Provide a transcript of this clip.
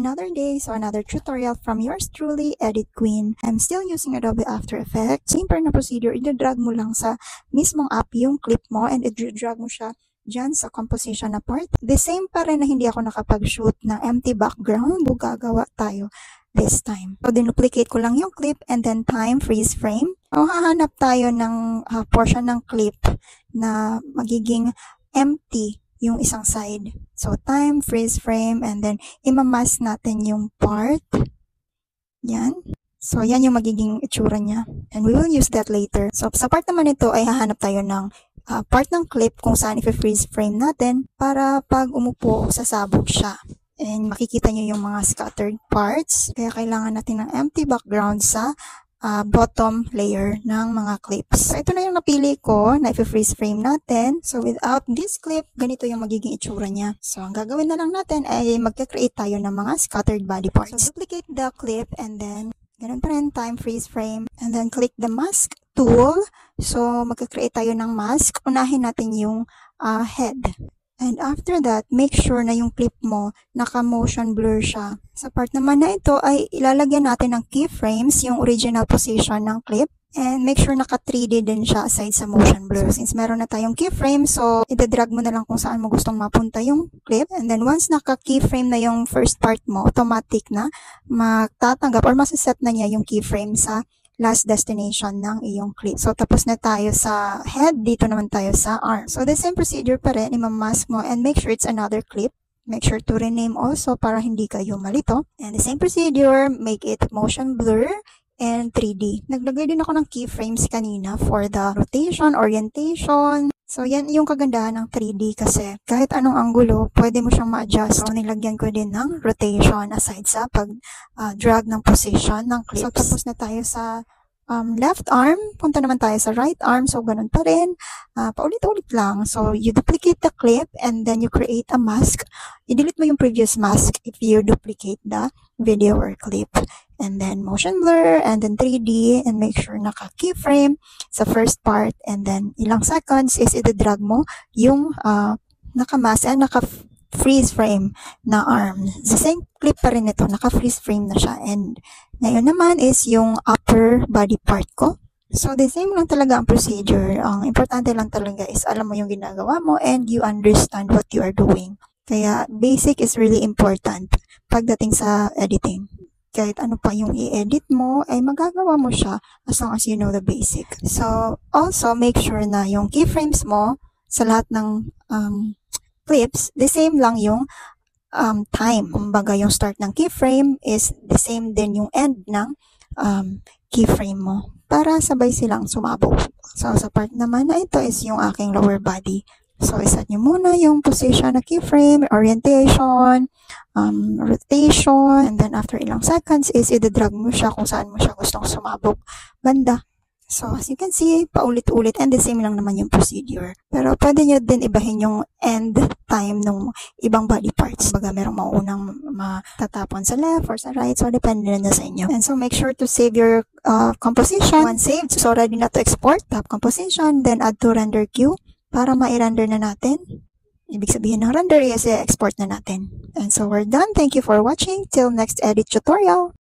another day, so another tutorial from yours truly, Edit Queen. I'm still using Adobe After Effects. Simple na procedure, i-drag mo lang sa mismong app yung clip mo and i-drag mo siya dyan sa composition na part. The same pa rin na hindi ako nakapag-shoot ng empty background, gagawa tayo this time. So, dinuplicate ko lang yung clip and then time, freeze frame. So, hahanap tayo ng portion ng clip na magiging empty yung isang side. So, time, freeze frame, and then imamask natin yung part. Yan. So, yan yung magiging itsura niya. And we will use that later. So, sa part naman ito ay hahanap tayo ng part ng clip kung saan i-freeze frame natin para pag umupo, sasabog siya. And makikita nyo yung mga scattered parts. Kaya kailangan natin ng empty background sa bottom layer ng mga clips. So, ito na yung napili ko na i-freeze frame natin. So, without this clip, ganito yung magiging itsura niya. So, ang gagawin na lang natin ay magka-create tayo ng mga scattered body parts. So, duplicate the clip and then, ganun pa rin, time, freeze frame, and then click the mask tool. So, magka-create tayo ng mask. Unahin natin yung head. And after that, make sure na yung clip mo naka-motion blur siya. Sa part naman na ito ay ilalagyan natin ng keyframes, yung original position ng clip. And make sure naka 3D din siya aside sa motion blur. So, since meron na tayong keyframe, so ida-drag mo na lang kung saan mo gustong mapunta yung clip. And then once naka-keyframe na yung first part mo, automatic na magtatanggap or masaset na niya yung keyframe sa last destination ng iyong clip. So, tapos na tayo sa head. Dito naman tayo sa arm. So, the same procedure pa rin. Imamask mo and make sure it's another clip. Make sure to rename also para hindi kayo malito. And the same procedure, make it motion blur and 3D. Naglagay din ako ng keyframes kanina for the rotation, orientation. So, yan yung kagandahan ng 3D kasi kahit anong anggulo, pwede mo siyang ma-adjust. So, nilagyan ko din ng rotation aside sa pag-drag ng position ng clips. So, tapos na tayo sa left arm. Punta naman tayo sa right arm. So, ganun pa rin. Paulit-ulit lang. So, you duplicate the clip and then you create a mask. I-delete mo yung previous mask if you duplicate the video or clip. And then motion blur, and then 3D, and make sure naka-keyframe sa first part, and then ilang seconds is i-drag mo yung naka-mask and naka-freeze frame na arm. The same clip pa rin ito, naka-freeze frame na siya. And ngayon naman is yung upper body part ko. So, the same lang talaga ang procedure. Ang importante lang talaga is alam mo yung ginagawa mo and you understand what you are doing. Kaya, basic is really important pagdating sa editing. Kahit ano pa yung i-edit mo, ay magagawa mo siya as long as you know the basic. So, also, make sure na yung keyframes mo sa lahat ng clips, the same lang yung time. Kumbaga, yung start ng keyframe is the same din yung end ng keyframe mo para sabay silang sumabog. So, sa part naman na ito is yung aking lower body. So, iset nyo muna yung position na keyframe, orientation, rotation, and then after ilang seconds is i-drag mo siya kung saan mo siya gustong sumabog banda. So, as you can see, paulit-ulit and the same lang naman yung procedure. Pero pwede nyo din ibahin yung end time ng ibang body parts. Baga, merong mauunang matatapon sa left or sa right. So, depende na sa inyo. And so, make sure to save your composition. Once saved, so ready na to export. Tap composition, then add to render queue para ma-render na natin. Ibig sabihin ng render is i-export na natin. And so, we're done. Thank you for watching. Till next edit tutorial.